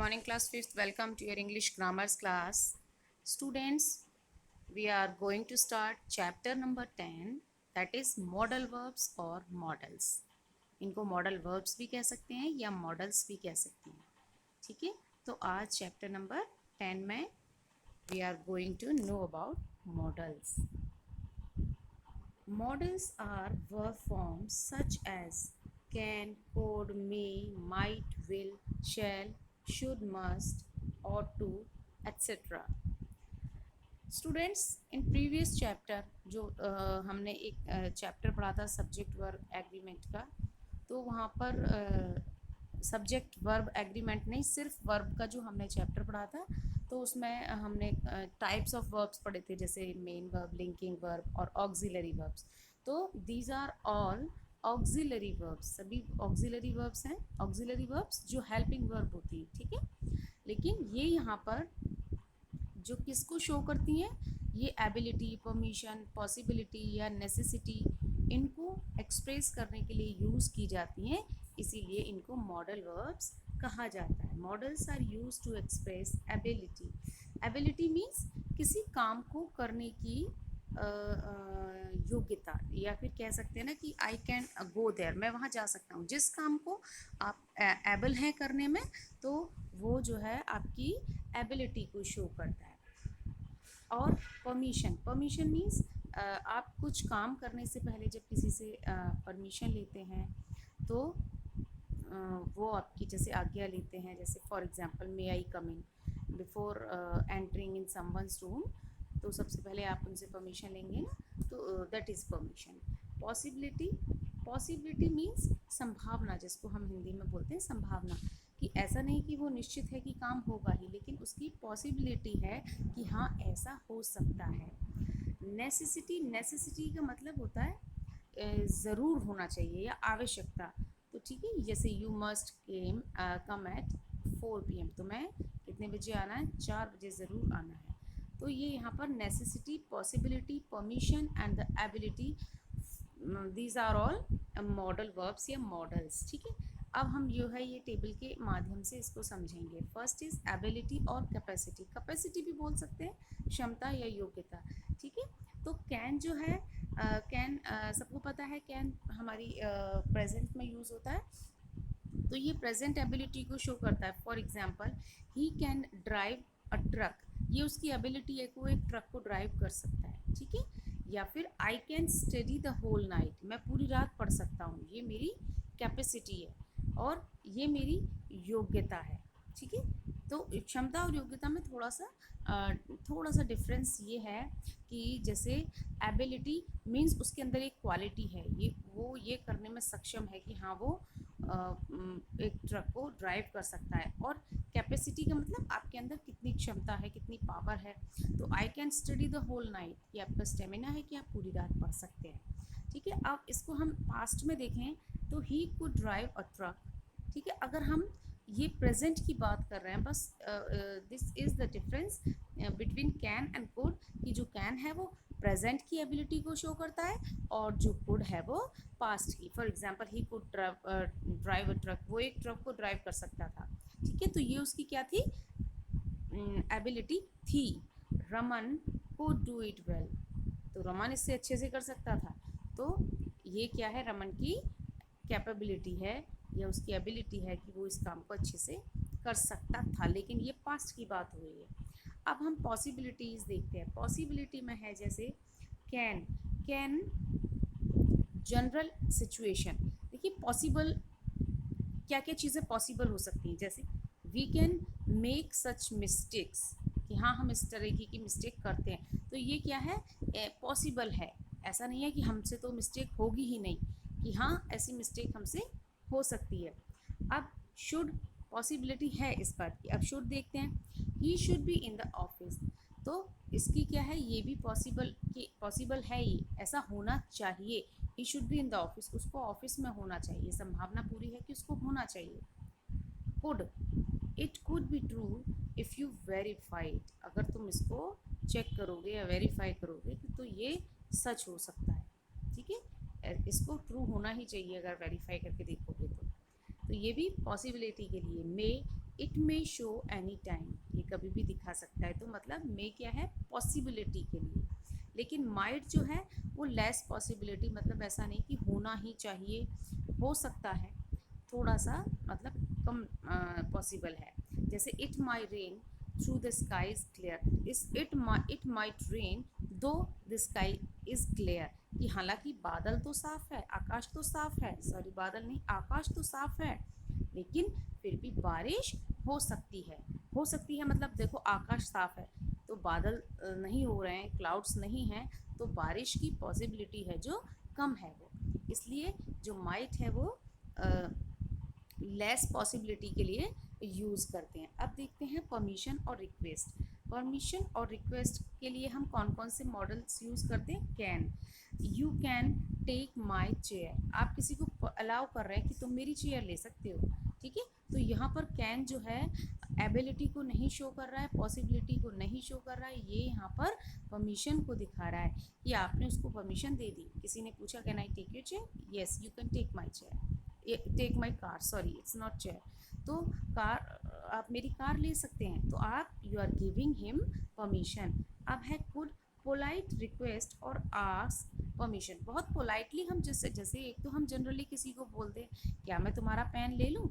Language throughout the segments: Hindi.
morning, class 5th. Welcome to your English grammars class. Students, we are going to start chapter number 10, that is modal verbs or models. इनको modal verbs भी कह सकते हैं या models भी कह सकते हैं. ठीक है, तो आज चैप्टर नंबर 10 में we are going to know about modals. Modals are verb forms such as can, could, may, might, will, shall, should, must, ought to, etc. Students, in previous chapter जो हमने एक चैप्टर पढ़ा था सब्जेक्ट वर्ब एग्रीमेंट का, तो वहाँ पर सब्जेक्ट वर्ब एग्रीमेंट नहीं, सिर्फ वर्ब का जो हमने चैप्टर पढ़ा था, तो उसमें हमने टाइप्स ऑफ वर्ब्स पढ़े थे, जैसे मेन वर्ब, लिंकिंग वर्ब और ऑक्सिलरी वर्ब्स. तो these are all auxiliary verbs, सभी ऑक्सिलरी वर्ब्स हैं. ऑक्सिलरी वर्ब्स जो हेल्पिंग वर्ब होती है, ठीक है. लेकिन ये यहाँ पर जो किसको शो करती हैं, ये एबिलिटी, परमिशन, पॉसिबिलिटी या नेसेसिटी, इनको एक्सप्रेस करने के लिए यूज़ की जाती हैं, इसीलिए इनको मॉडल वर्ब्स कहा जाता है. Modals are use to express ability. Ability means किसी काम को करने की योग्यता, या फिर कह सकते हैं ना कि आई कैन गो देयर, मैं वहाँ जा सकता हूँ. जिस काम को आप एबल हैं करने में, तो वो जो है आपकी एबिलिटी को शो करता है. और परमिशन, परमिशन मीन्स आप कुछ काम करने से पहले जब किसी से परमिशन लेते हैं, तो वो आपकी जैसे आज्ञा लेते हैं, जैसे for example may I come in, before entering in someone's room, तो सबसे पहले आप उनसे परमिशन लेंगे ना, तो that is permission. Possibility, possibility means संभावना, जिसको हम हिंदी में बोलते हैं संभावना, कि ऐसा नहीं कि वो निश्चित है कि काम होगा ही, लेकिन उसकी पॉसिबिलिटी है कि हाँ ऐसा हो सकता है. नेसेसिटी, नेसेसिटी का मतलब होता है ज़रूर होना चाहिए या आवश्यकता. तो ठीक है, जैसे you must come at 4 PM, तो मैं कितने बजे आना है, 4 बजे ज़रूर आना है. तो ये यहाँ पर necessity, possibility, permission and the ability, these are all modal verbs या मॉडल्स. ठीक है, अब हम जो है ये टेबल के माध्यम से इसको समझेंगे. फर्स्ट इज़ एबिलिटी और कैपेसिटी. कैपेसिटी भी बोल सकते हैं, क्षमता या योग्यता. ठीक है, तो कैन जो है, कैन सबको पता है, कैन हमारी प्रेजेंट में यूज़ होता है, तो ये प्रेजेंट एबिलिटी को शो करता है. For example, he can drive a truck, ये उसकी एबिलिटी है कि वो एक ट्रक को ड्राइव कर सकता है. ठीक है, या फिर I can study the whole night, मैं पूरी रात पढ़ सकता हूँ, ये मेरी कैपेसिटी है और ये मेरी योग्यता है. ठीक है, तो क्षमता और योग्यता में थोड़ा सा डिफरेंस ये है कि जैसे एबिलिटी मीन्स उसके अंदर एक क्वालिटी है, वो ये करने में सक्षम है कि हाँ वो एक ट्रक को ड्राइव कर सकता है. और कैपेसिटी का मतलब आपके अंदर कितनी क्षमता है, कितनी पावर है. तो I can study the whole night, ये आपका स्टेमिना है कि आप पूरी रात पढ़ सकते हैं. ठीक है, अब इसको हम पास्ट में देखें तो he could drive a truck. ठीक है, अगर हम ये प्रेजेंट की बात कर रहे हैं, बस this is the difference between can and could, कि जो कैन है वो प्रेजेंट की एबिलिटी को शो करता है और जो कुड है वो पास्ट की. For example, he could drive a truck, वो एक ट्रक को ड्राइव कर सकता था. ठीक है, तो ये उसकी क्या थी, एबिलिटी थी. Raman could do it well, तो रमन इससे अच्छे से कर सकता था. तो ये क्या है, रमन की कैपेबिलिटी है या उसकी एबिलिटी है कि वो इस काम को अच्छे से कर सकता था. लेकिन ये पास्ट की बात हो रही है. अब हम पॉसिबिलिटीज़ देखते हैं. पॉसिबिलिटी में है जैसे कैन, कैन जनरल सिचुएशन. देखिए पॉसिबल, क्या क्या चीज़ें पॉसिबल हो सकती हैं, जैसे we can make such mistakes, कि हाँ हम इस तरीके की मिस्टेक करते हैं, तो ये क्या है, पॉसिबल है. ऐसा नहीं है कि हमसे तो मिस्टेक होगी ही नहीं, कि हाँ ऐसी मिस्टेक हमसे हो सकती है. अब शुड, पॉसिबिलिटी है इस बात की. अब शुड देखते हैं, he should be in the office, तो इसकी क्या है, ये भी पॉसिबल है, ये ऐसा होना चाहिए. He should be in the office, उसको ऑफिस में होना चाहिए, संभावना पूरी है कि उसको होना चाहिए. Could, it could be true if you verified, अगर तुम इसको चेक करोगे या वेरीफाई करोगे तो ये सच हो सकता है. ठीक है, इसको ट्रू होना ही चाहिए अगर वेरीफाई करके देखोगे तो. तो ये भी पॉसिबिलिटी के लिए. May, it may show any time, ये कभी भी दिखा सकता है, तो मतलब मे क्या है, पॉसिबिलिटी के लिए। लेकिन माइट जो है वो लेस पॉसिबिलिटी, मतलब ऐसा नहीं कि होना ही चाहिए, हो सकता है, थोड़ा सा मतलब कम पॉसिबल है। जैसे it my rain through the sky is clear, इस इट माइट रेन दो द स्काई इज क्लियर, कि हालांकि बादल तो साफ है, आकाश तो साफ है, सॉरी बादल नहीं, आकाश तो साफ है, लेकिन फिर भी बारिश हो सकती है। हो सकती है मतलब देखो आकाश साफ है तो बादल नहीं हो रहे हैं, क्लाउड्स नहीं हैं, तो बारिश की पॉसिबिलिटी है जो कम है वो, इसलिए जो माइट है वो लेस पॉसिबिलिटी के लिए यूज़ करते हैं। अब देखते हैं परमिशन और रिक्वेस्ट। परमिशन और रिक्वेस्ट के लिए हम कौन कौन से मॉडल्स यूज़ करते हैं। Can, you can take my chair, आप किसी को अलाउ कर रहे हैं कि तुम मेरी चेयर ले सकते हो, ठीक है। तो यहाँ पर कैन जो है एबिलिटी को नहीं शो कर रहा है, पॉसिबिलिटी को नहीं शो कर रहा है, ये यहाँ पर परमिशन को दिखा रहा है कि आपने उसको परमिशन दे दी। किसी ने पूछा can I take your chair, yes you can take my chair, take my car, sorry it's not chair, तो कार, आप मेरी कार ले सकते हैं, तो आप you are giving him permission. अब है कुड, पोलाइट रिक्वेस्ट और आस्क परमिशन। बहुत पोलाइटली हम जैसे जैसे एक तो हम जनरली किसी को बोलते हैं क्या मैं तुम्हारा पेन ले लूँ,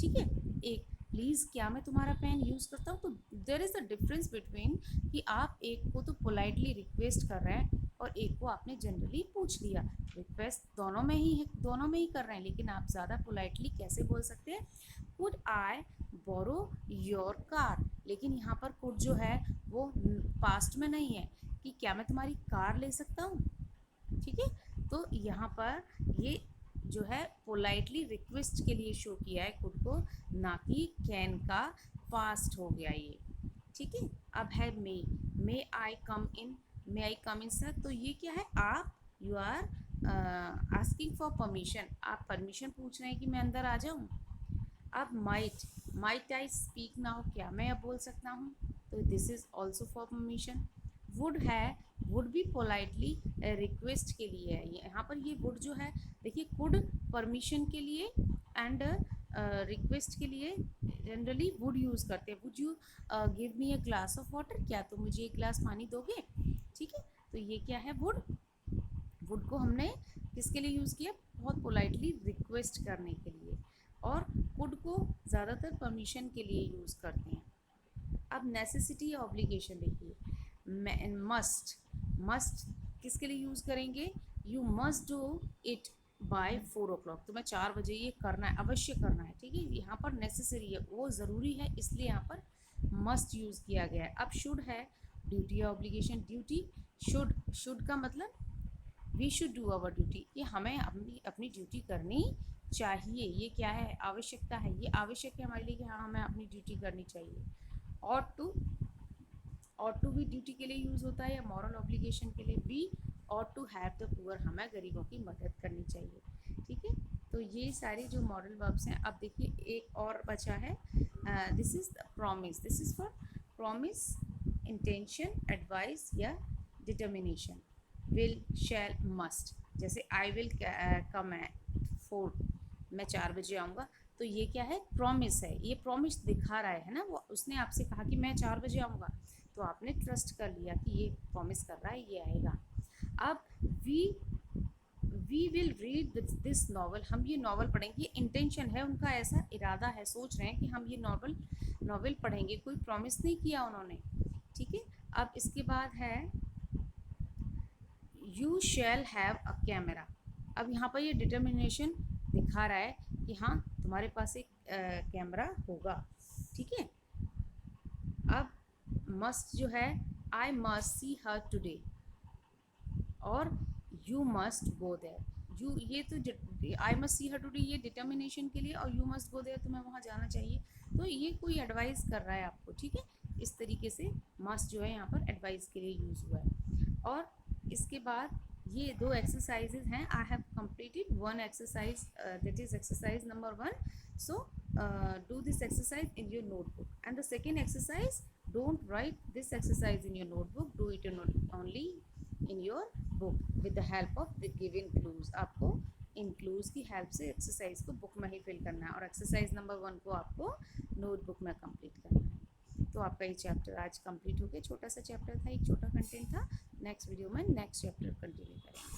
ठीक है, एक प्लीज़ क्या मैं तुम्हारा पेन यूज़ करता हूँ, तो there is a difference between कि आप एक को तो पोलाइटली रिक्वेस्ट कर रहे हैं और एक को आपने जनरली पूछ लिया। रिक्वेस्ट दोनों में ही है, दोनों में ही कर रहे हैं, लेकिन आप ज़्यादा पोलाइटली कैसे बोल सकते हैं, could I borrow your car, लेकिन यहाँ पर कुड जो है वो पास्ट में नहीं है कि क्या मैं तुम्हारी कार ले सकता हूँ, ठीक है। तो यहाँ पर ये जो है पोलाइटली रिक्वेस्ट के लिए शो किया है खुद को, ना कि कैन का पास्ट हो गया ये, ठीक है। अब है मे आई कम इन, मे आई कम इन सर, तो ये क्या है, आप you are asking for permission, आप परमिशन पूछ रहे हैं कि मैं अंदर आ जाऊँ। अब माइट आई स्पीक नाउ, क्या मैं अब बोल सकता हूँ, तो this is also for permission. Would है, वुड भी पोलाइटली रिक्वेस्ट के लिए है, यहाँ पर ये वुड जो है देखिए, कुड परमिशन के लिए एंड रिक्वेस्ट के लिए जनरली वुड यूज़ करते हैं। Would you give me a glass of water, क्या तुम मुझे एक गिलास पानी दोगे, ठीक है। तो ये क्या है, वुड, वुड को हमने किसके लिए यूज़ किया, बहुत पोलाइटली रिक्वेस्ट करने के लिए, और कुड को ज़्यादातर परमिशन के लिए यूज़ करते हैं। अब नेसेसिटी या ऑब्लिगेशन देखिए, मस्ट, मस्ट किसके लिए यूज़ करेंगे, you must do it by 4 o'clock, तो मैं 4 बजे ये करना है, अवश्य करना है, ठीक है। यहाँ पर नेसेसरी है, वो ज़रूरी है, इसलिए यहाँ पर मस्ट यूज़ किया गया है। अब शुड है ड्यूटी या ऑब्लिगेशन, ड्यूटी, शुड का मतलब we should do our duty, ये हमें अपनी अपनी ड्यूटी करनी चाहिए, ये क्या है, आवश्यकता है, ये आवश्यक है हमारे लिए कि हाँ हमें अपनी ड्यूटी करनी चाहिए। और टू भी ड्यूटी के लिए यूज़ होता है या मॉरल ऑब्लिगेशन के लिए, वी और टू हैव द पुअर, हमें गरीबों की मदद करनी चाहिए, ठीक है। तो ये सारे जो मॉरल वर्ब्स हैं। अब देखिए एक और बचा है, this is promise, this is for promise, intention, advice या डिटर्मिनेशन। विल, शैल, मस्ट, जैसे आई विल कम एट 4, मैं 4 बजे आऊँगा, तो ये क्या है, प्रॉमिस है, ये प्रॉमिस दिखा रहा है ना, वो उसने आपसे कहा कि मैं 4 बजे आऊँगा, तो आपने ट्रस्ट कर लिया कि ये प्रॉमिस कर रहा है, ये आएगा। अब we will read this novel, हम ये नॉवल पढ़ेंगे, ये इंटेंशन है उनका, ऐसा इरादा है, सोच रहे हैं कि हम ये नॉवल पढ़ेंगे, कोई प्रॉमिस नहीं किया उन्होंने, ठीक है। अब इसके बाद है you shall have a camera, अब यहाँ पर ये डिटर्मिनेशन दिखा रहा है कि हाँ तुम्हारे पास एक कैमरा होगा, ठीक है। अब मस्ट जो है, I must see her today, और you must go there, you ये तो I must see her today ये डिटर्मिनेशन के लिए, और यू मस्ट गो देयर तुम्हें वहाँ जाना चाहिए, तो ये कोई एडवाइस कर रहा है आपको, ठीक है। इस तरीके से मस्ट जो है यहाँ पर एडवाइस के लिए यूज़ हुआ है। और इसके बाद ये 2 एक्सरसाइजेज हैं, I have completed 1 exercise, that is exercise number 1, so do this exercise in your notebook, and the second exercise, don't write this exercise in your notebook, do it only in your book with the help of the given clues, आपको इन क्लूज की हेल्प से एक्सरसाइज को बुक में ही फिल करना है और एक्सरसाइज नंबर 1 को आपको नोटबुक में कंप्लीट करना है। तो आपका ये चैप्टर आज कंप्लीट हो गया। छोटा सा चैप्टर था, एक छोटा कंटेंट था। नेक्स्ट वीडियो में नेक्स्ट चैप्टर कंटिन्यू करेंगे।